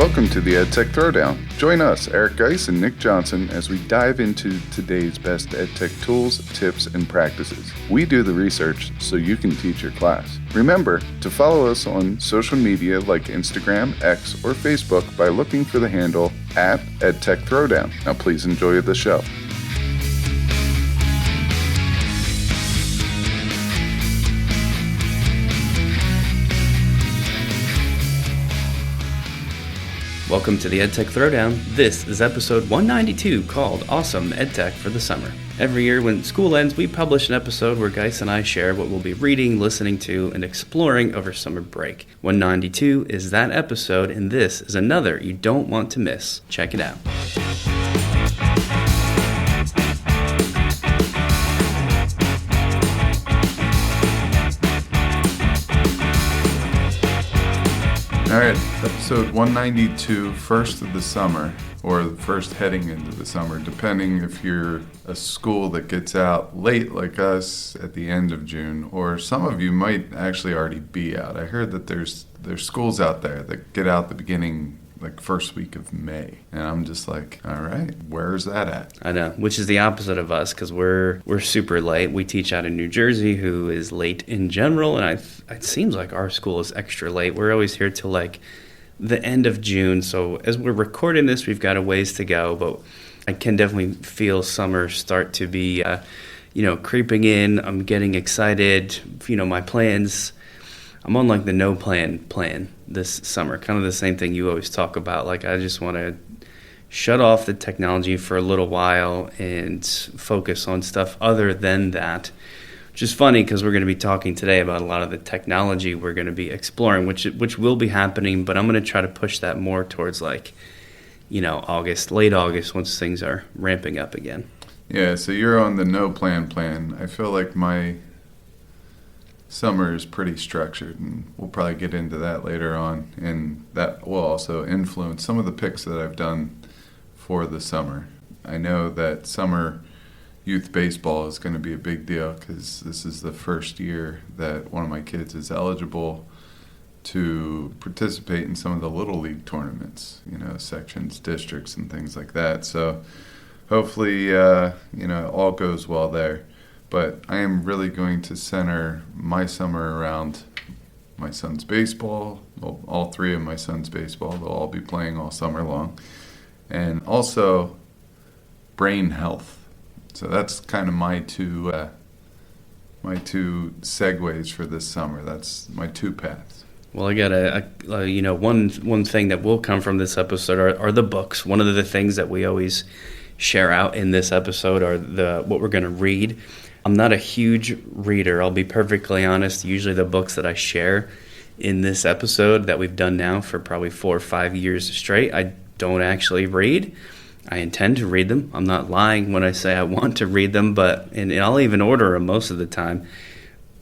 Welcome to the EdTech Throwdown. Join us, Eric Guise and Nick Johnson, as we dive into today's best EdTech tools, tips, and practices. We do the research so you can teach your class. Remember to follow us on social media like Instagram, X, or Facebook by looking for the handle @EdTech Throwdown. Now please enjoy the show. Welcome to the EdTech Throwdown. This is episode 192 called Awesome Edtech for the Summer. Every year when school ends, we publish an episode where Guise and I share what we'll be reading, listening to, and exploring over summer break. 192 is that episode, and this is another you don't want to miss. Check it out. All right, episode 192, first of the summer, or the first heading into the summer, depending if you're a school that gets out late like us at the end of June, or some of you might actually already be out. I heard that there's schools out there that get out the beginning, like first week of May, and I'm just like, all right, where's that at? I know, which is the opposite of us because we're super late. We teach out in New Jersey, who is late in general, and it seems like our school is extra late. We're always here till like the end of June, so as we're recording this, we've got a ways to go, but I can definitely feel summer start to be, creeping in. I'm getting excited. My plans. I'm on like the no plan this summer, kind of the same thing you always talk about. Like I just want to shut off the technology for a little while and focus on stuff other than that, which is funny because we're going to be talking today about a lot of the technology we're going to be exploring, which will be happening, but I'm going to try to push that more towards late August, once things are ramping up again. Yeah, so you're on the no plan. I feel like my summer is pretty structured, and we'll probably get into that later on, and that will also influence some of the picks that I've done for the summer. I know that summer youth baseball is going to be a big deal because this is the first year that one of my kids is eligible to participate in some of the little league tournaments, sections, districts, and things like that. So hopefully, all goes well there. But I am really going to center my summer around my son's baseball, well, all three of my son's baseball. They'll all be playing all summer long. And also brain health. So that's kind of my two segues for this summer. That's my two paths. Well, I got one thing that will come from this episode are the books. One of the things that we always share out in this episode are what we're going to read. I'm not a huge reader, I'll be perfectly honest. Usually the books that I share in this episode that we've done now for probably 4 or 5 years straight, I don't actually read. I intend to read them. I'm not lying when I say I want to read them, and I'll even order them most of the time.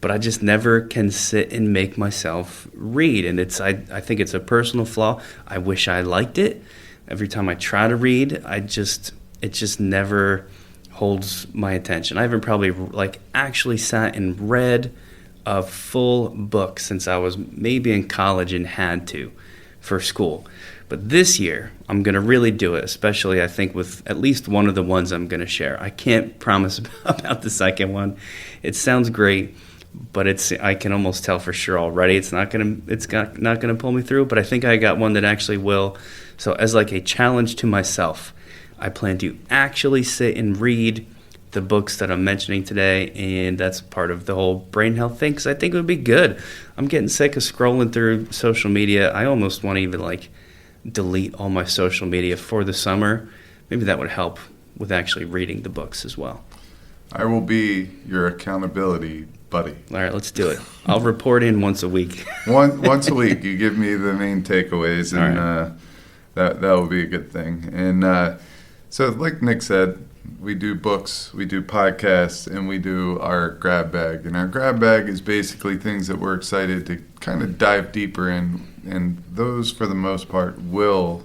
But I just never can sit and make myself read, and I think it's a personal flaw. I wish I liked it. Every time I try to read, it just never holds my attention. I haven't probably actually sat and read a full book since I was maybe in college and had to for school. But this year, I'm going to really do it, especially I think with at least one of the ones I'm going to share. I can't promise about the second one. It sounds great, but I can almost tell for sure already it's not going to pull me through, but I think I got one that actually will. So as like a challenge to myself, I plan to actually sit and read the books that I'm mentioning today, and that's part of the whole brain health thing because I think it would be good. I'm getting sick of scrolling through social media. I almost want to even delete all my social media for the summer. Maybe that would help with actually reading the books as well. I will be your accountability buddy. All right, let's do it. I'll report in once a week. Once a week, you give me the main takeaways, and right. That will be a good thing. And so like Nick said, we do books, we do podcasts, and we do our grab bag. And our grab bag is basically things that we're excited to kind of dive deeper in. And those, for the most part, will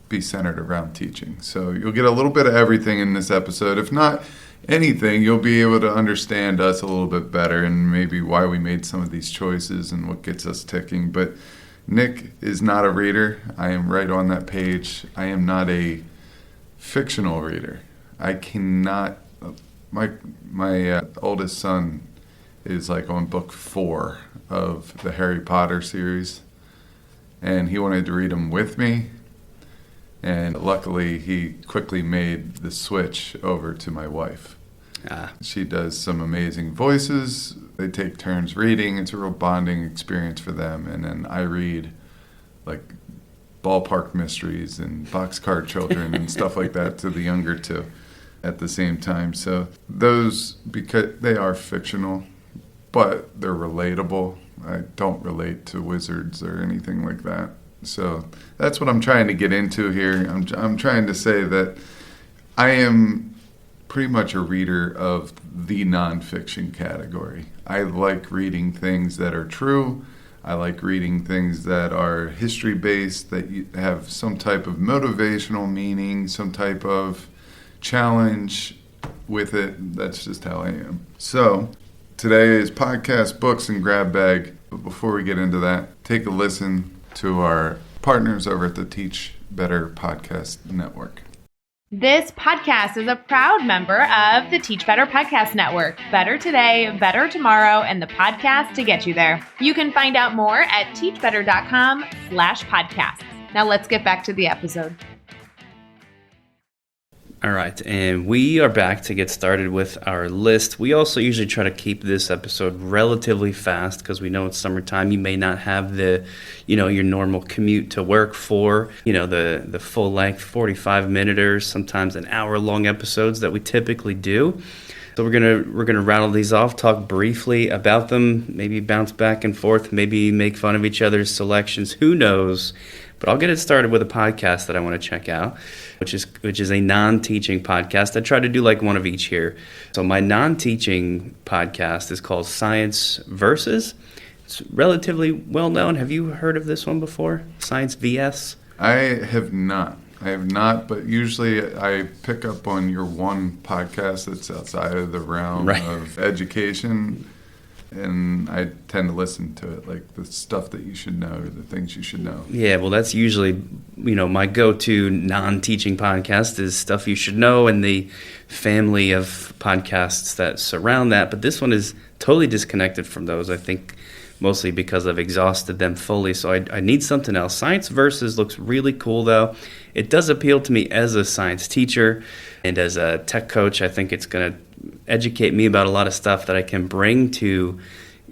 be centered around teaching. So you'll get a little bit of everything in this episode. If not anything, you'll be able to understand us a little bit better and maybe why we made some of these choices and what gets us ticking. But Nick is not a reader. I am right on that page. I am not a fictional reader. I cannot. My oldest son is like on book 4 of the Harry Potter series, and he wanted to read them with me. And luckily, he quickly made the switch over to my wife. She does some amazing voices. They take turns reading. It's a real bonding experience for them. And then I read like ballpark mysteries and boxcar children and stuff like that to the younger two at the same time. So those, because they are fictional, but they're relatable. I don't relate to wizards or anything like that. So that's what I'm trying to get into here. I'm trying to say that I am pretty much a reader of the nonfiction category. I like reading things that are true. I like reading things that are history-based, that have some type of motivational meaning, some type of challenge with it. That's just how I am. So today is podcast, books, and grab bag. But before we get into that, take a listen to our partners over at the Teach Better Podcast Network. This podcast is a proud member of the Teach Better Podcast Network. Better today, better tomorrow, and the podcast to get you there. You can find out more at teachbetter.com/podcasts. Now let's get back to the episode. All right, and we are back to get started with our list. We also usually try to keep this episode relatively fast because we know it's summertime. You may not have the, your normal commute to work for, the full length 45-minute or sometimes an hour-long episodes that we typically do. So we're gonna rattle these off, talk briefly about them, maybe bounce back and forth, maybe make fun of each other's selections. Who knows? But I'll get it started with a podcast that I want to check out, which is a non-teaching podcast. I try to do like one of each here. So my non-teaching podcast is called Science Versus. It's relatively well known. Have you heard of this one before? Science VS? I have not, but usually I pick up on your one podcast that's outside of the realm of education, and I tend to listen to it, like the stuff that you should know, the things you should know. Yeah, well, that's usually, my go-to non-teaching podcast is Stuff You Should Know and the family of podcasts that surround that. But this one is totally disconnected from those, I think, mostly because I've exhausted them fully. So I need something else. Science Versus looks really cool, though. It does appeal to me as a science teacher and as a tech coach. I think it's going to educate me about a lot of stuff that I can bring to,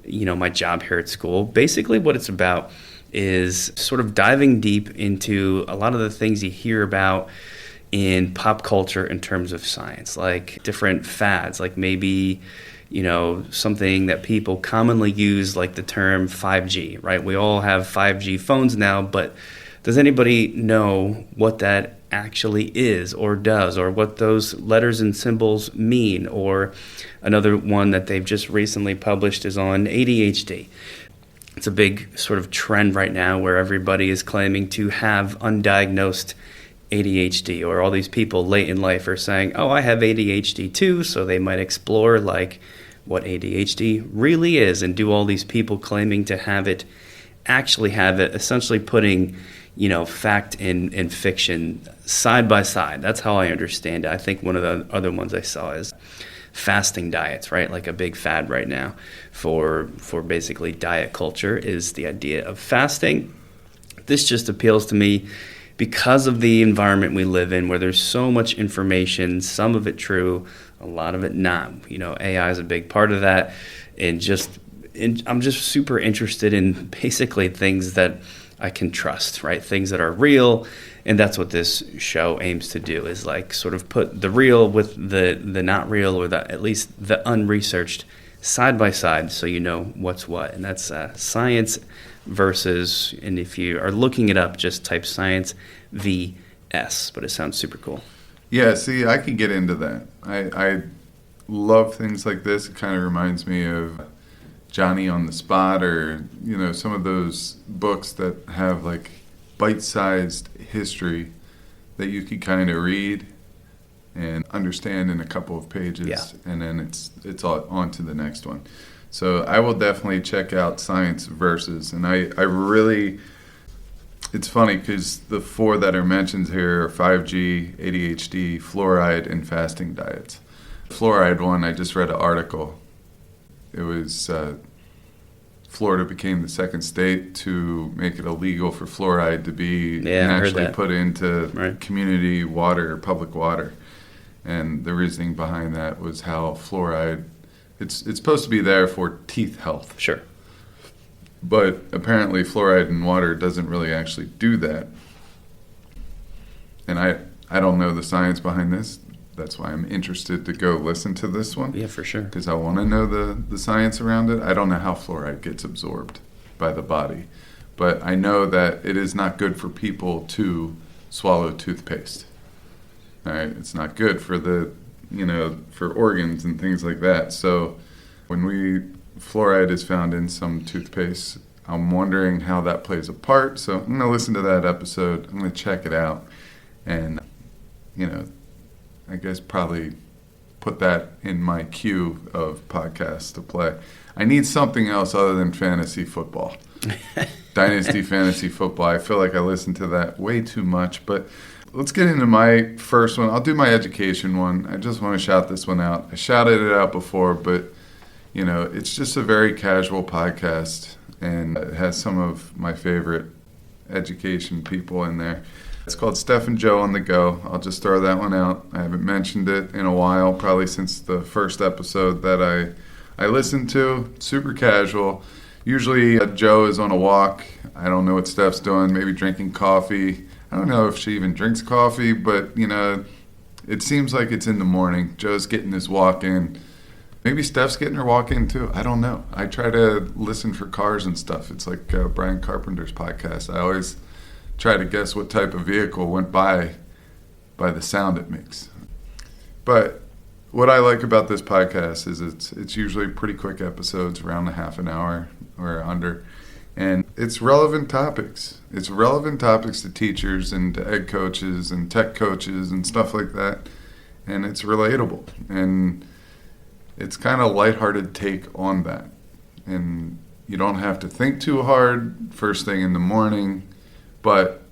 my job here at school. Basically, what it's about is sort of diving deep into a lot of the things you hear about in pop culture in terms of science, like different fads, like maybe, something that people commonly use, like the term 5G, right? We all have 5G phones now, but does anybody know what that actually is or does, or what those letters and symbols mean? Or another one that they've just recently published is on ADHD. It's a big sort of trend right now where everybody is claiming to have undiagnosed ADHD, or all these people late in life are saying, oh, I have ADHD too, so they might explore like what ADHD really is, and do all these people claiming to have it actually have it, essentially putting fact and fiction side by side. That's how I understand it. I think one of the other ones I saw is fasting diets, right? Like a big fad right now for basically diet culture is the idea of fasting. This just appeals to me because of the environment we live in, where there's so much information, some of it true, a lot of it not. AI is a big part of that, and I'm just super interested in basically things that I can trust, right? Things that are real, and that's what this show aims to do, is like sort of put the real with the not real, or at least the unresearched side by side, so you know what's what. And that's Science Versus, and if you are looking it up, just type Science VS, but it sounds super cool. Yeah, see, I can get into that. I love things like this. It kind of reminds me of Johnny on the Spot, or some of those books that have like bite-sized history that you can kind of read and understand in a couple of pages, and then it's all on to the next one. So I will definitely check out Science Versus, and I really it's funny because the 4 that are mentioned here are 5G, ADHD, fluoride, and fasting diets. Fluoride one, I just read an article. It was Florida became the second state to make it illegal for fluoride to be naturally put into community water, public water. And the reasoning behind that was how fluoride, it's supposed to be there for teeth health. Sure. But apparently fluoride in water doesn't really actually do that. And I don't know the science behind this. That's why I'm interested to go listen to this one. Yeah, for sure. Because I want to know the science around it. I don't know how fluoride gets absorbed by the body. But I know that it is not good for people to swallow toothpaste. All right? It's not good for for organs and things like that. So when fluoride is found in some toothpaste, I'm wondering how that plays a part. So I'm going to listen to that episode. I'm going to check it out. And, I guess probably put that in my queue of podcasts to play. I need something else other than fantasy football. Dynasty fantasy football. I feel like I listen to that way too much. But let's get into my first one. I'll do my education one. I just want to shout this one out. I shouted it out before, but, it's just a very casual podcast. And it has some of my favorite education people in there. It's called Steph and Joe on the Go. I'll just throw that one out. I haven't mentioned it in a while, probably since the first episode that I listened to. Super casual. Usually Joe is on a walk. I don't know what Steph's doing, maybe drinking coffee. I don't know if she even drinks coffee, but, it seems like it's in the morning. Joe's getting his walk in. Maybe Steph's getting her walk in too. I don't know. I try to listen for cars and stuff. It's like Brian Carpenter's podcast. I always try to guess what type of vehicle went by the sound it makes. But what I like about this podcast is it's usually pretty quick episodes, around a half an hour or under, and it's relevant topics. It's relevant topics to teachers and to ed coaches and tech coaches and stuff like that, and it's relatable, and it's kind of lighthearted take on that, and you don't have to think too hard first thing in the morning. But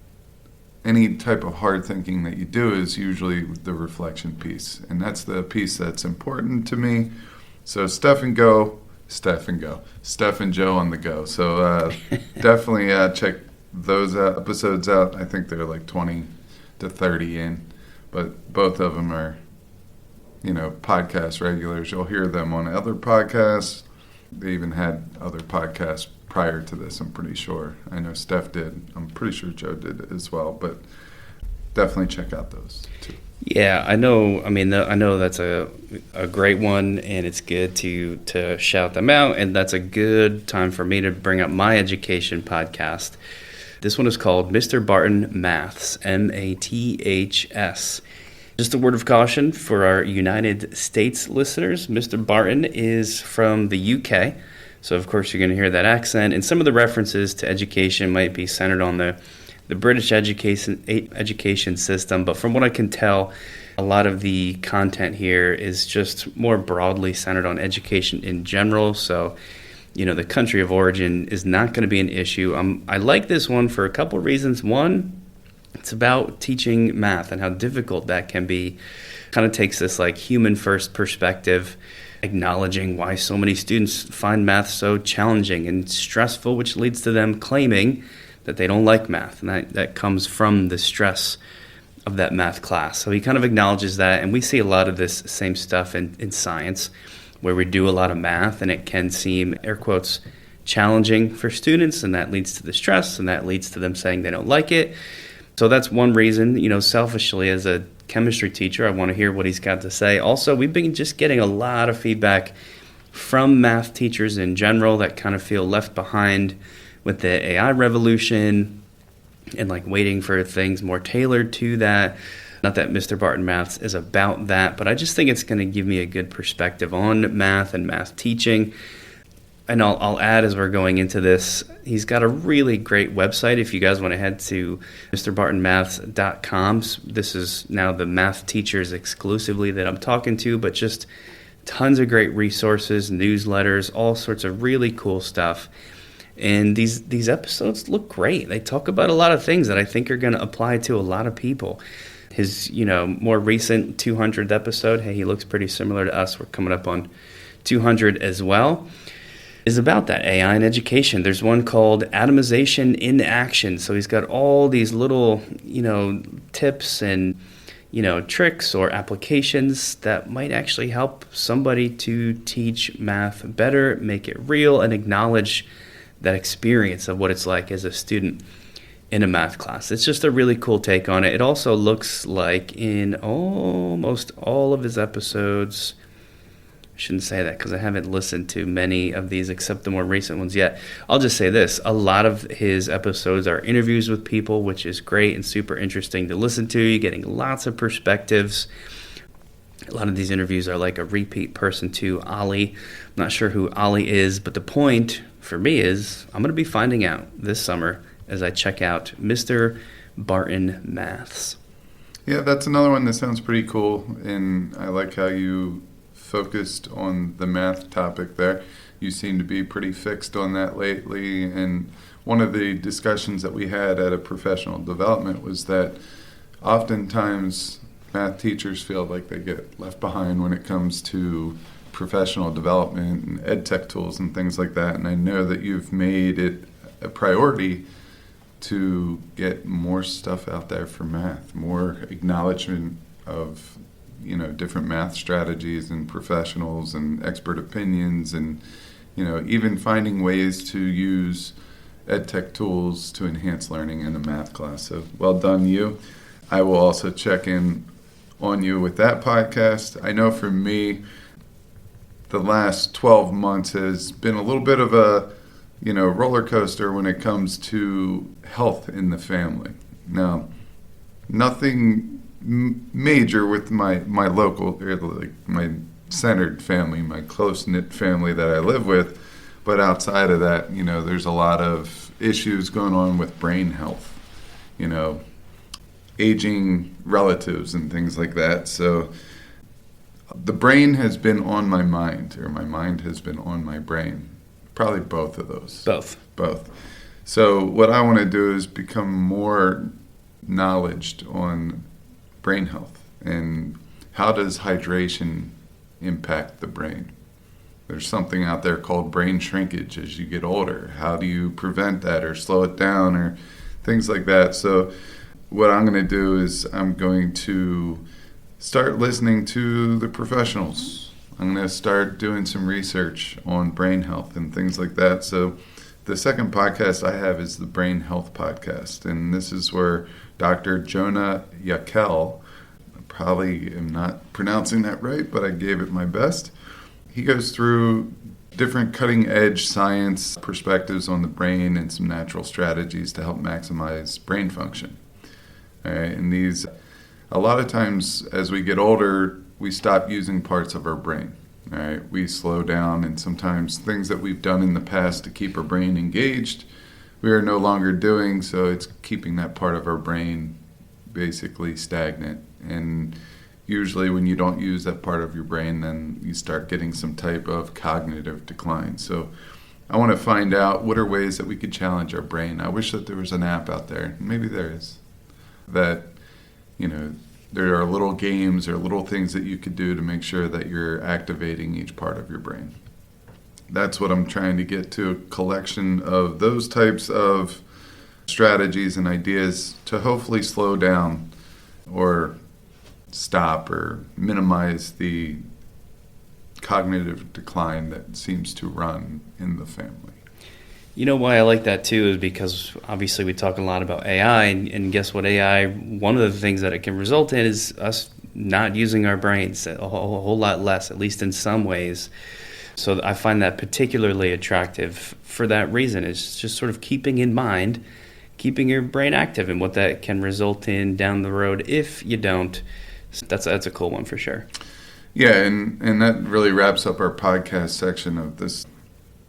any type of hard thinking that you do is usually the reflection piece. And that's the piece that's important to me. So Steph and Joe on the go. So definitely check those episodes out. I think they're like 20 to 30 in. But both of them are, podcast regulars. You'll hear them on other podcasts. They even had other podcasts prior to this, I'm pretty sure. I know Steph did. I'm pretty sure Joe did as well. But definitely check out those too. Yeah, I know. I know that's a great one, and it's good to shout them out. And that's a good time for me to bring up my education podcast. This one is called Mr. Barton Maths, Maths. Just a word of caution for our United States listeners. Mr. Barton is from the UK. So, of course, you're going to hear that accent. And some of the references to education might be centered on the British education system. But from what I can tell, a lot of the content here is just more broadly centered on education in general. So, the country of origin is not going to be an issue. I like this one for a couple of reasons. One, it's about teaching math and how difficult that can be. Kind of takes this like human first perspective, acknowledging why so many students find math so challenging and stressful, which leads to them claiming that they don't like math. And that comes from the stress of that math class. So he kind of acknowledges that. And we see a lot of this same stuff in science, where we do a lot of math and it can seem, air quotes, challenging for students. And that leads to the stress, and that leads to them saying they don't like it. So that's one reason. Selfishly, as a chemistry teacher, I want to hear what he's got to say. Also, we've been just getting a lot of feedback from math teachers in general that kind of feel left behind with the AI revolution and like waiting for things more tailored to that. Not that Mr. Barton Maths is about that, but I just think it's going to give me a good perspective on math and math teaching. And I'll add, as we're going into this, he's got a really great website. If you guys want to head to mrbartonmaths.com, this is now the math teachers exclusively that I'm talking to, but just tons of great resources, newsletters, all sorts of really cool stuff. And these episodes look great. They talk about a lot of things that I think are going to apply to a lot of people. His, more recent 200th episode, hey, he looks pretty similar to us. We're coming up on 200 as well, is about that AI in education. There's one called Atomization in Action. So he's got all these little, tips and, tricks or applications that might actually help somebody to teach math better, make it real, and acknowledge that experience of what it's like as a student in a math class. It's just a really cool take on it. It also looks like in almost all of his episodes, I shouldn't say that because I haven't listened to many of these except the more recent ones yet. I'll just say this. A lot of his episodes are interviews with people, which is great and super interesting to listen to. You're getting lots of perspectives. A lot of these interviews are like a repeat person to Ollie. I'm not sure who Ollie is, but the point for me is I'm going to be finding out this summer as I check out Mr. Barton Maths. Yeah, that's another one that sounds pretty cool, and I like how you focused on the math topic there. You seem to be pretty fixed on that lately, and one of the discussions that we had at a professional development was that oftentimes math teachers feel like they get left behind when it comes to professional development and EdTech tools and things like that, and I know that you've made it a priority to get more stuff out there for math, more acknowledgement of different math strategies and professionals and expert opinions, and even finding ways to use EdTech tools to enhance learning in a math class. So well done, you. I will also check in on you with that podcast. I know for me, the last 12 months has been a little bit of a roller coaster when it comes to health in the family. Now, nothing major with my local, like my centered family, my close-knit family that I live with, but outside of that, there's a lot of issues going on with brain health, aging relatives and things like that. So the brain has been on my mind, or my mind has been on my brain. Probably both of those. Both. So what I want to do is become more knowledged on brain health and how does hydration impact the brain. There's something out there called brain shrinkage as you get older. How do you prevent that or slow it down or things like that? So what I'm going to do is I'm going to start listening to the professionals. I'm going to start doing some research on brain health and things like that. So the second podcast I have is the Brain Health Podcast. And this is where Dr. Jonah Yakel, I probably am not pronouncing that right, but I gave it my best. He goes through different cutting-edge science perspectives on the brain and some natural strategies to help maximize brain function. All right, and these, a lot of times as we get older, we stop using parts of our brain. All right, we slow down, and sometimes things that we've done in the past to keep our brain engaged, we are no longer doing, so it's keeping that part of our brain basically stagnant. And usually when you don't use that part of your brain, then you start getting some type of cognitive decline. So I want to find out what are ways that we could challenge our brain. I wish that there was an app out there, maybe there is, that, there are little games or little things that you could do to make sure that you're activating each part of your brain. That's what I'm trying to get to, a collection of those types of strategies and ideas to hopefully slow down or stop or minimize the cognitive decline that seems to run in the family. You know why I like that too is because obviously we talk a lot about AI, and guess what? AI, one of the things that it can result in is us not using our brains a whole lot less, at least in some ways. So I find that particularly attractive for that reason. It's just sort of keeping in mind, keeping your brain active and what that can result in down the road if you don't. That's a cool one for sure. Yeah, and that really wraps up our podcast section of this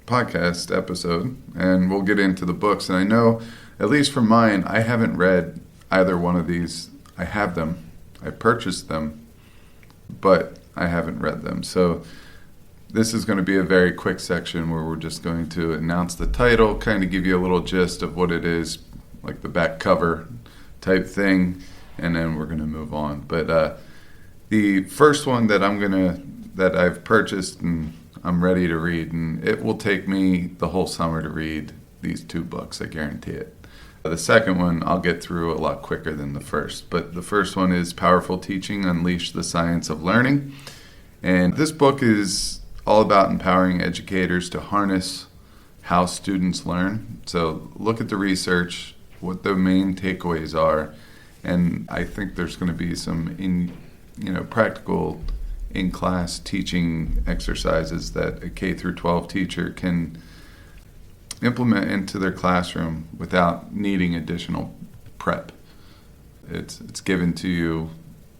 podcast episode, and we'll get into the books. And I know, at least for mine, I haven't read either one of these. I have them. I purchased them, but I haven't read them. So, this is going to be a very quick section where we're just going to announce the title, kind of give you a little gist of what it is, like the back cover type thing, and then we're going to move on. But the first one that that I've purchased and I'm ready to read, and it will take me the whole summer to read these 2 books, I guarantee it. The second one I'll get through a lot quicker than the first, but the first one is Powerful Teaching, Unleash the Science of Learning. And this book is all about empowering educators to harness how students learn. So look at the research, what the main takeaways are, and I think there's going to be some practical in-class teaching exercises that a K through 12 teacher can implement into their classroom without needing additional prep. It's given to you.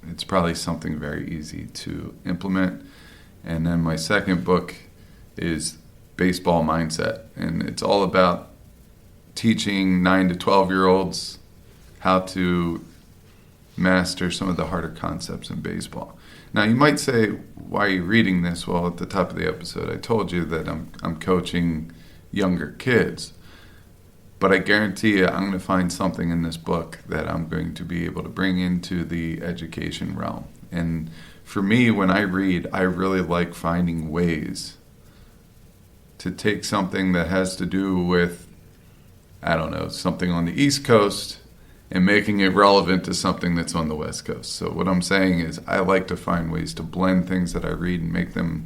It's probably something very easy to implement. And then my second book is Baseball Mindset, and it's all about teaching 9 to 12-year-olds how to master some of the harder concepts in baseball. Now, you might say, why are you reading this? Well, at the top of the episode, I told you that I'm coaching younger kids. But I guarantee you I'm going to find something in this book that I'm going to be able to bring into the education realm. And for me, when I read, I really like finding ways to take something that has to do with, I don't know, something on the East Coast and making it relevant to something that's on the West Coast. So what I'm saying is I like to find ways to blend things that I read and make them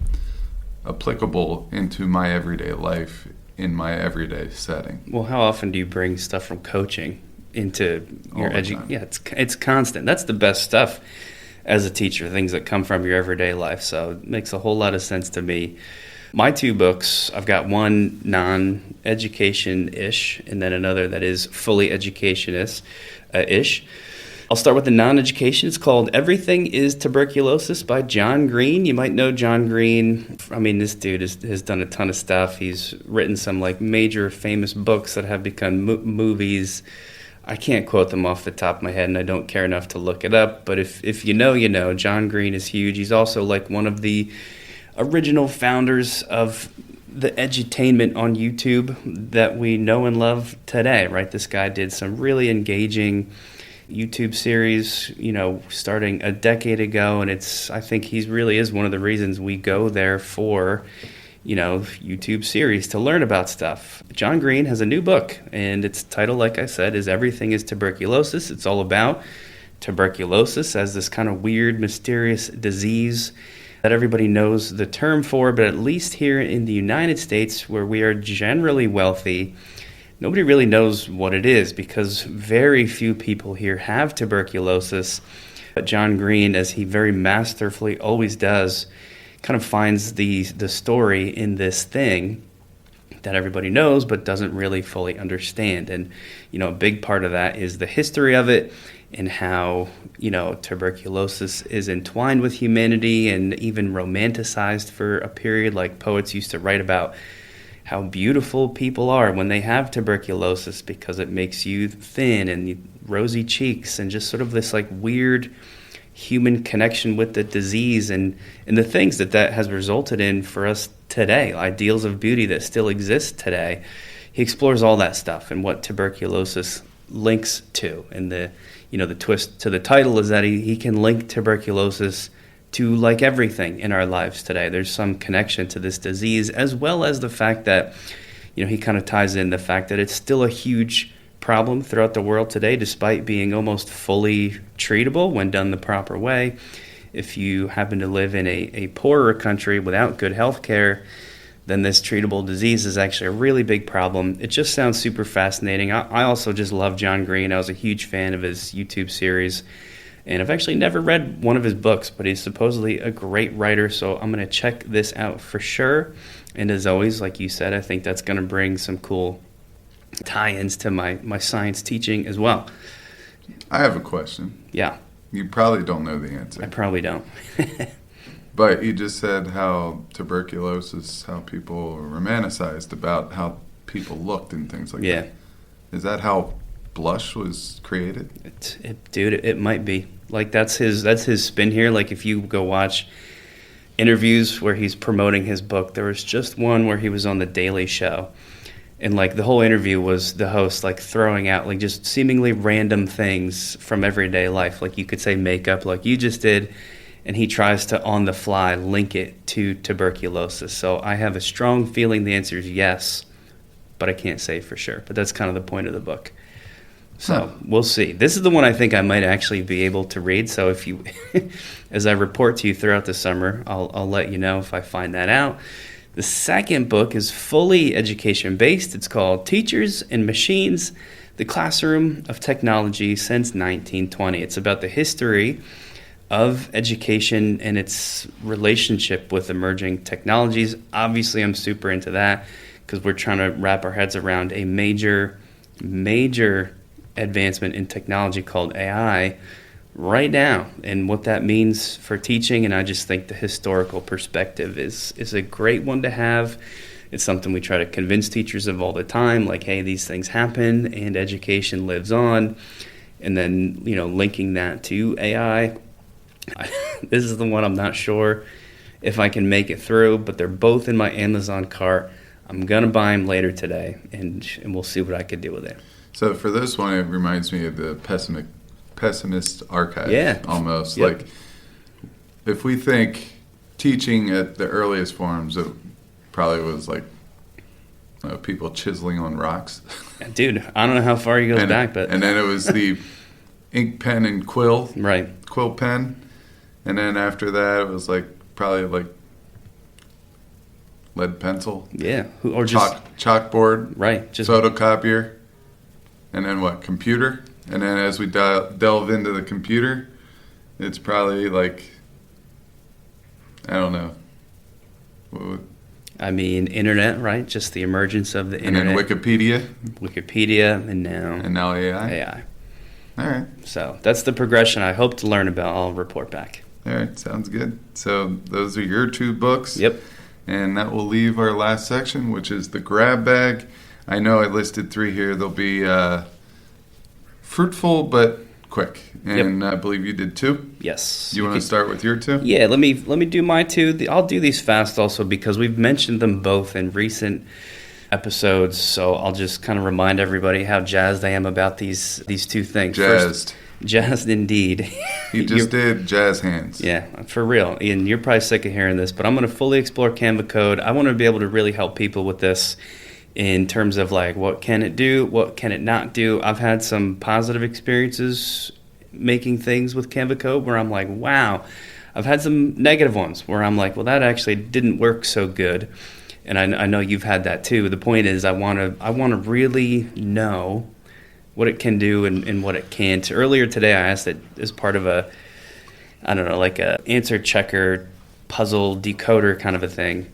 applicable into my everyday life in my everyday setting. Well, how often do you bring stuff from coaching into your education? Yeah, it's constant. That's the best stuff as a teacher, things that come from your everyday life. So it makes a whole lot of sense to me. My 2 books, I've got one non-education-ish and then another that is fully education-ish. I'll start with the non-education. It's called Everything is Tuberculosis by John Green. You might know John Green. I mean, this dude has done a ton of stuff. He's written some major famous books that have become movies. I can't quote them off the top of my head, and I don't care enough to look it up. But if you know, you know. John Green is huge. He's also one of the original founders of the edutainment on YouTube that we know and love today, right? This guy did some really engaging YouTube series, starting a decade ago, and I think he really is one of the reasons we go there for, YouTube series to learn about stuff. John Green has a new book, and its title, like I said, is Everything is Tuberculosis. It's all about tuberculosis as this kind of weird, mysterious disease that everybody knows the term for, but at least here in the United States, where we are generally wealthy, nobody really knows what it is because very few people here have tuberculosis. But John Green, as he very masterfully always does, kind of finds the story in this thing that everybody knows but doesn't really fully understand. And, a big part of that is the history of it and how, tuberculosis is entwined with humanity and even romanticized for a period. Like poets used to write about how beautiful people are when they have tuberculosis because it makes you thin and rosy cheeks and just sort of this weird human connection with the disease and the things that has resulted in for us today, ideals of beauty that still exist today. He explores all that stuff and what tuberculosis links to. And the twist to the title is that he can link tuberculosis to everything in our lives today. There's some connection to this disease, as well as the fact that, he kind of ties in the fact that it's still a huge problem throughout the world today, despite being almost fully treatable when done the proper way. If you happen to live in a poorer country without good health care, then this treatable disease is actually a really big problem. It just sounds super fascinating. I also just love John Green. I was a huge fan of his YouTube series. And I've actually never read one of his books, but he's supposedly a great writer, so I'm going to check this out for sure. And as always, like you said, I think that's going to bring some cool tie-ins to my science teaching as well. I have a question. Yeah. You probably don't know the answer. I probably don't. But you just said how tuberculosis, how people are romanticized about how people looked and things like that. Is that how blush was created? Dude, it might be. That's his spin here. If you go watch interviews where he's promoting his book. There was just one where he was on The Daily Show. And like the whole interview was the host like throwing out like just seemingly random things from everyday life. Like you could say makeup like you just did. And he tries to on the fly link it to tuberculosis. So I have a strong feeling the answer is yes, but I can't say for sure. But that's kind of the point of the book. So We'll see. This is the one I think I might actually be able to read. So if you, as I report to you throughout the summer, I'll let you know if I find that out. The second book is fully education-based. It's called Teachers and Machines, the Classroom of Technology Since 1920. It's about the history of education and its relationship with emerging technologies. Obviously, I'm super into that because we're trying to wrap our heads around a major advancement in technology called AI right now and what that means for teaching. And I just think the historical perspective is a great one to have. It's something we try to convince teachers of all the time, like, hey, these things happen and education lives on. And then, linking that to AI. This is the one I'm not sure if I can make it through, but they're both in my Amazon cart. I'm going to buy them later today, and we'll see what I could do with it. So for this one, it reminds me of the pessimist archive. Yeah. Almost. Yep. Like, if we think teaching at the earliest forms, it probably was like people chiseling on rocks. Dude, I don't know how far he goes back, but... And then it was the ink pen and quill. Right. Quill pen. And then after that, it was probably lead pencil. Yeah. Or just... Chalkboard. Right. Just photocopier. And then what? Computer. And then as we delve into the computer, it's probably I don't know. internet, right? Just the emergence of the internet. And then Wikipedia, and now AI. AI. All right. So that's the progression I hope to learn about. I'll report back. All right. Sounds good. So those are your 2 books. Yep. And that will leave our last section, which is the grab bag. I know I listed 3 here. They'll be fruitful but quick. And I believe you did 2. Yes. You want to start with your 2? Yeah, let me do my 2. I'll do these fast also because we've mentioned them both in recent episodes. So I'll just kind of remind everybody how jazzed I am about these 2 things. Jazzed indeed. He just did jazz hands. Yeah, for real. Ian, you're probably sick of hearing this, but I'm going to fully explore Canva Code. I want to be able to really help people with this in terms of what can it do, what can it not do. I've had some positive experiences making things with Canva Code where I'm like, wow. I've had some negative ones where I'm like, well, that actually didn't work so good. And I know you've had that too. The point is I want to really know what it can do and what it can't. Earlier today, I asked it as part of a answer checker puzzle decoder kind of a thing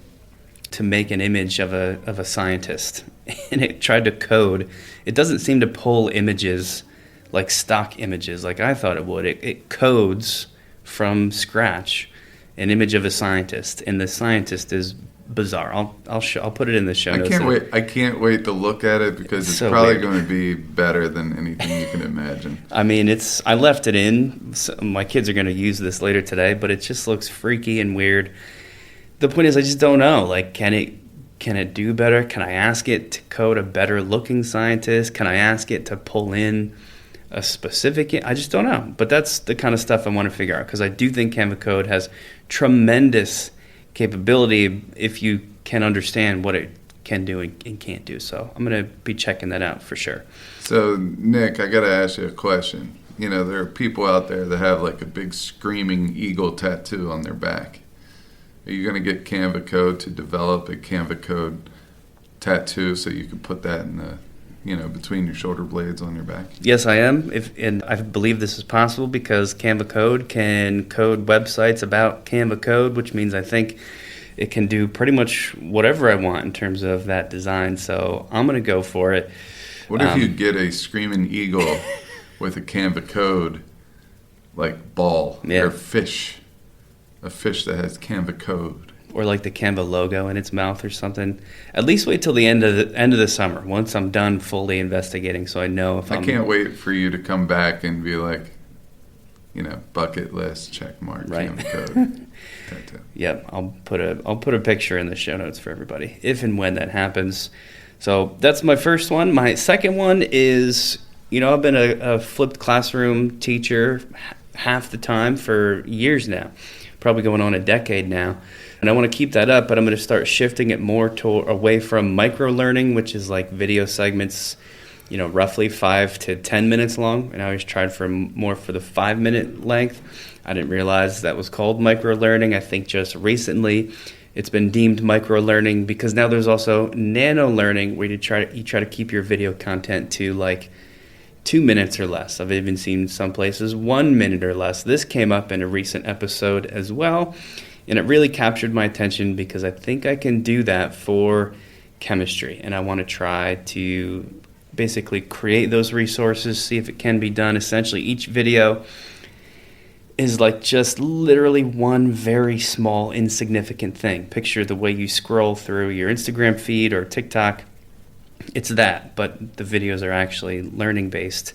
to make an image of a scientist. And it tried to code. It doesn't seem to pull images like stock images like I thought it would. It codes from scratch an image of a scientist, and the scientist is bizarre. I'll put it in the show notes. I can't wait to look at it because it's so probably going to be better than anything you can imagine. I left it in. So my kids are going to use this later today, but it just looks freaky and weird. The point is, I just don't know. Can it do better? Can I ask it to code a better looking scientist? Can I ask it to pull in a specific? I just don't know. But that's the kind of stuff I want to figure out because I do think Canva Code has tremendous capability if you can understand what it can do and can't do. So I'm going to be checking that out for sure. So, Nick, I got to ask you a question. There are people out there that have a big screaming eagle tattoo on their back. Are you going to get Canva Code to develop a Canva Code tattoo so you can put that in the between your shoulder blades on your back? Yes, I am. And I believe this is possible because Canva Code can code websites about Canva Code, which means I think it can do pretty much whatever I want in terms of that design. So I'm going to go for it. What if you get a screaming eagle with a Canva Code ball or fish? A fish that has Canva Code. Or the Canva logo in its mouth or something. At least wait till the end of the summer once I'm done fully investigating, so I know if I can't wait for you to come back and be bucket list check mark right. Canva Code. that too. Yep, I'll put a picture in the show notes for everybody if and when that happens. So that's my first one. My second one is, I've been a flipped classroom teacher half the time for years now, probably going on a decade now. And I want to keep that up, but I'm going to start shifting it more away from micro-learning, which is like video segments, roughly 5 to 10 minutes long. And I always tried for more for the 5-minute length. I didn't realize that was called micro-learning. I think just recently it's been deemed micro-learning because now there's also nano-learning where you try to keep your video content to like 2 minutes or less. I've even seen some places 1 minute or less. This came up in a recent episode as well. And it really captured my attention because I think I can do that for chemistry. And I want to try to basically create those resources, see if it can be done. Essentially, each video is like just literally one very small, insignificant thing. Picture the way you scroll through your Instagram feed or TikTok. It's that, but the videos are actually learning-based.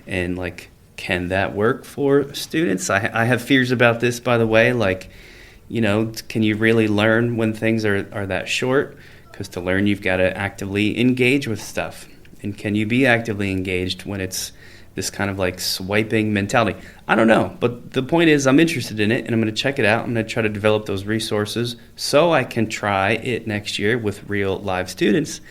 And, like, can that work for students? I have fears about this, by the way, like, can you really learn when things are that short? Because to learn, you've got to actively engage with stuff. And can you be actively engaged when it's this kind of like swiping mentality? I don't know. But the point is I'm interested in it, and I'm going to check it out. I'm going to try to develop those resources so I can try it next year with real live students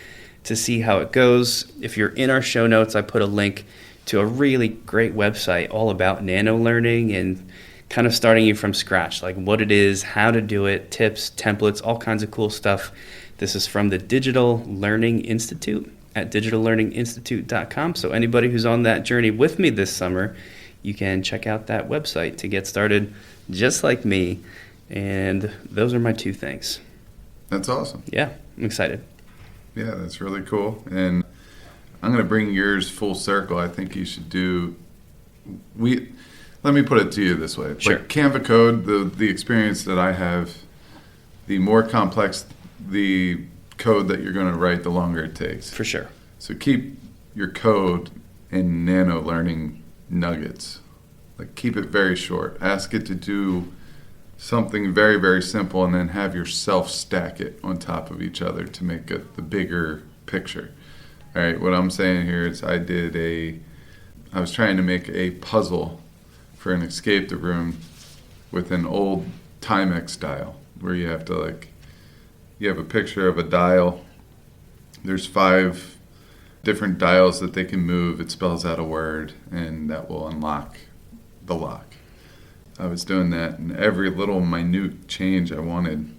to see how it goes. If you're in our show notes, I put a link to a really great website all about nano learning and kind of starting you from scratch, like what it is, how to do it, tips, templates, all kinds of cool stuff. This is from the Digital Learning Institute at digitallearninginstitute.com. So anybody who's on that journey with me this summer, you can check out that website to get started just like me. And those are my two things. That's awesome. Yeah, I'm excited. Yeah, that's really cool. And I'm going to bring yours full circle. I think you should do... Let me put it to you this way. Sure. Like Canva code, the experience that I have, the more complex the code that you're going to write, the longer it takes. For sure. So keep your code in nano learning nuggets. Like keep it very short. Ask it to do something very, very simple and then have yourself stack it on top of each other to make the bigger picture. All right, what I'm saying here is I was trying to make a puzzle for an escape the room with an old Timex dial where you have to you have a picture of a dial. There's 5 different dials that they can move. It spells out a word and that will unlock the lock. I was doing that and every little minute change I wanted,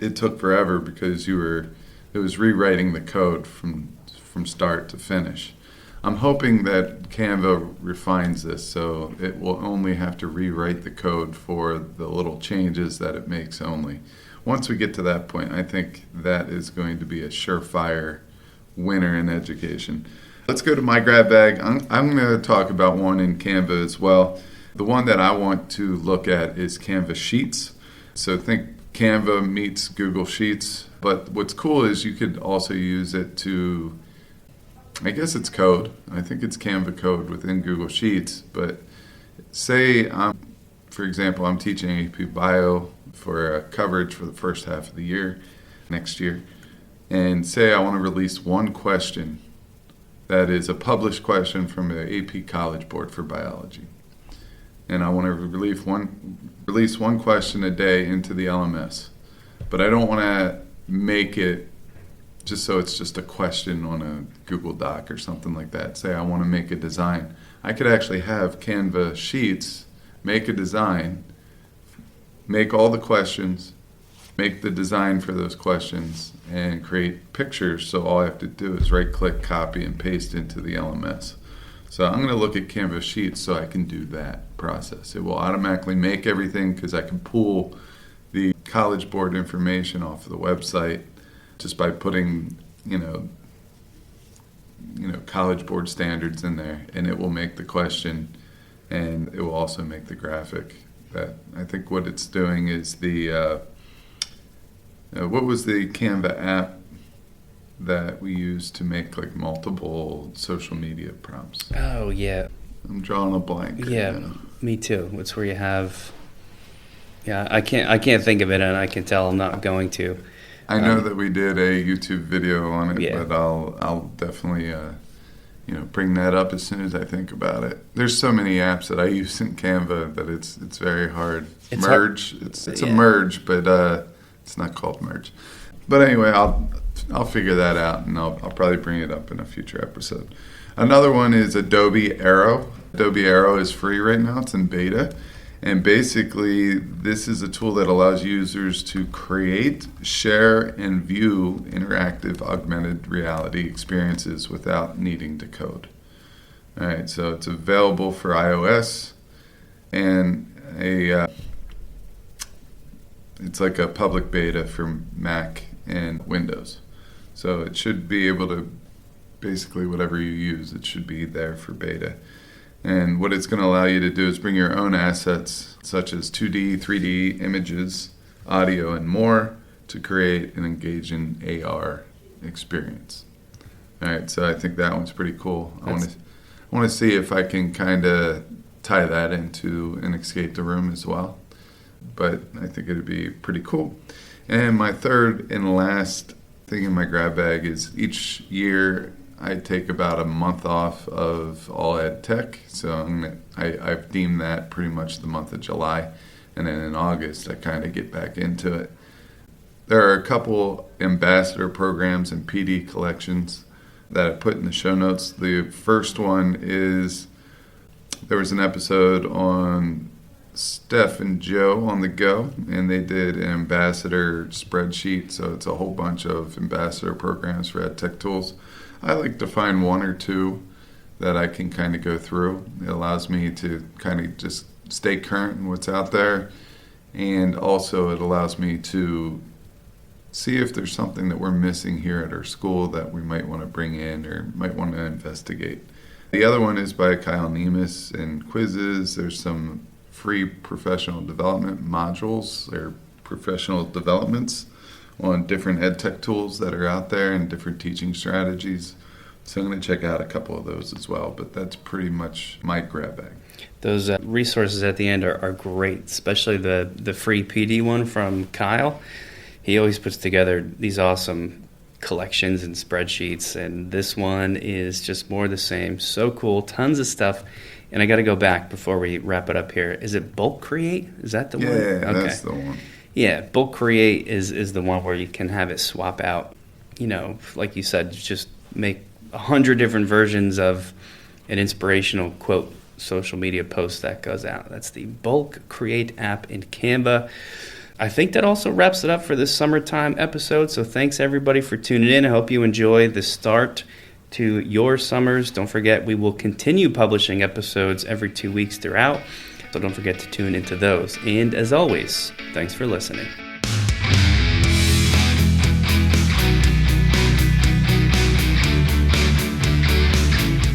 it took forever because it was rewriting the code from start to finish. I'm hoping that Canva refines this so it will only have to rewrite the code for the little changes that it makes only. Once we get to that point, I think that is going to be a surefire winner in education. Let's go to my grab bag. I'm going to talk about one in Canva as well. The one that I want to look at is Canva Sheets. So think Canva meets Google Sheets, but what's cool is you could also use it to... I guess it's code. I think it's Canva code within Google Sheets. But say, for example, I'm teaching AP Bio for coverage for the first half of the year, next year. And say I want to release one question that is a published question from the AP College Board for Biology. And I want to release one question a day into the LMS. But I don't want to make it just so it's just a question on a Google Doc or something like that. Say I want to make a design. I could actually have Canva Sheets, make a design, make all the questions, make the design for those questions, and create pictures. So all I have to do is right-click, copy, and paste into the LMS. So I'm going to look at Canva Sheets so I can do that process. It will automatically make everything because I can pull the College Board information off of the website just by putting, College Board standards in there, and it will make the question, and it will also make the graphic. That I think what it's doing is what was the Canva app that we use to make multiple social media prompts? Oh yeah, I'm drawing a blank. Yeah, right now. me too. It's where you have Yeah, I can't think of it, and I can tell I'm not going to. I know that we did a YouTube video on it, Yeah. but I'll definitely bring that up as soon as I think about it. There's so many apps that I use in Canva that it's very hard. It's Merge, hard. it's a Yeah. merge, but it's not called merge. But anyway, I'll figure that out, and I'll probably bring it up in a future episode. Another one is Adobe Aero. Adobe Aero is free right now. It's in beta. And basically, this is a tool that allows users to create, share, and view interactive augmented reality experiences without needing to code. All right, so it's available for iOS, and it's like a public beta for Mac and Windows. So it should be able to, basically whatever you use, it should be there for beta. And what it's going to allow you to do is bring your own assets, such as 2D, 3D images, audio, and more, to create an engaging AR experience. All right, so I think that one's pretty cool. I want to see if I can kind of tie that into an Escape the Room as well. But I think it'd be pretty cool. And my third and last thing in my grab bag is each year I take about a month off of all EdTech, so I've deemed that pretty much the month of July, and then in August I kind of get back into it. There are a couple ambassador programs and PD collections that I put in the show notes. The first one is, there was an episode on Steph and Joe on the go, and they did an ambassador spreadsheet, so it's a whole bunch of ambassador programs for EdTech tools. I like to find one or two that I can kind of go through. It allows me to kind of just stay current in what's out there, and also it allows me to see if there's something that we're missing here at our school that we might want to bring in or might want to investigate. The other one is by Kyle Nemus and quizzes. There's some free professional development modules or professional developments on different EdTech tools that are out there and different teaching strategies. So I'm going to check out a couple of those as well, but that's pretty much my grab bag. Those resources at the end are great, especially the free PD one from Kyle. He always puts together these awesome collections and spreadsheets, and this one is just more the same. So cool, tons of stuff. And I got to go back before we wrap it up here. Is it Bulk Create? Is that the one? Yeah, okay. That's the one. Yeah, Bulk Create is the one where you can have it swap out, like you said, just make 100 different versions of an inspirational quote social media post that goes out. That's the Bulk Create app in Canva. I think that also wraps it up for this summertime episode. So thanks everybody for tuning in. I hope you enjoy the start to your summers. Don't forget, we will continue publishing episodes every 2 weeks throughout. So don't forget to tune into those. And as always, thanks for listening.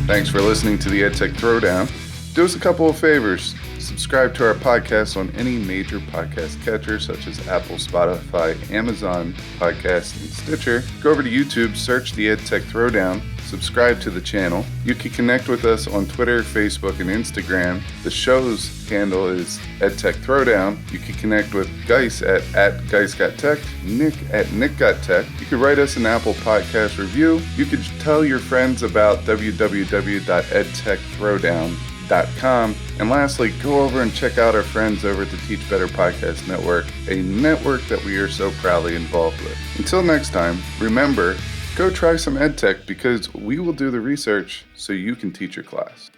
Thanks for listening to the EdTech Throwdown. Do us a couple of favors. Subscribe to our podcast on any major podcast catcher such as Apple, Spotify, Amazon Podcasts, and Stitcher. Go over to YouTube, search the EdTech Throwdown, subscribe to the channel. You can connect with us on Twitter, Facebook, and Instagram. The show's handle is EdTech Throwdown. You can connect with Guise at GuiseGotTech, Nick at NickGotTech. You can write us an Apple Podcast review. You can tell your friends about www.edtechthrowdown.com. And lastly, go over and check out our friends over at the Teach Better Podcast Network, a network that we are so proudly involved with. Until next time, remember, go try some EdTech because we will do the research so you can teach your class.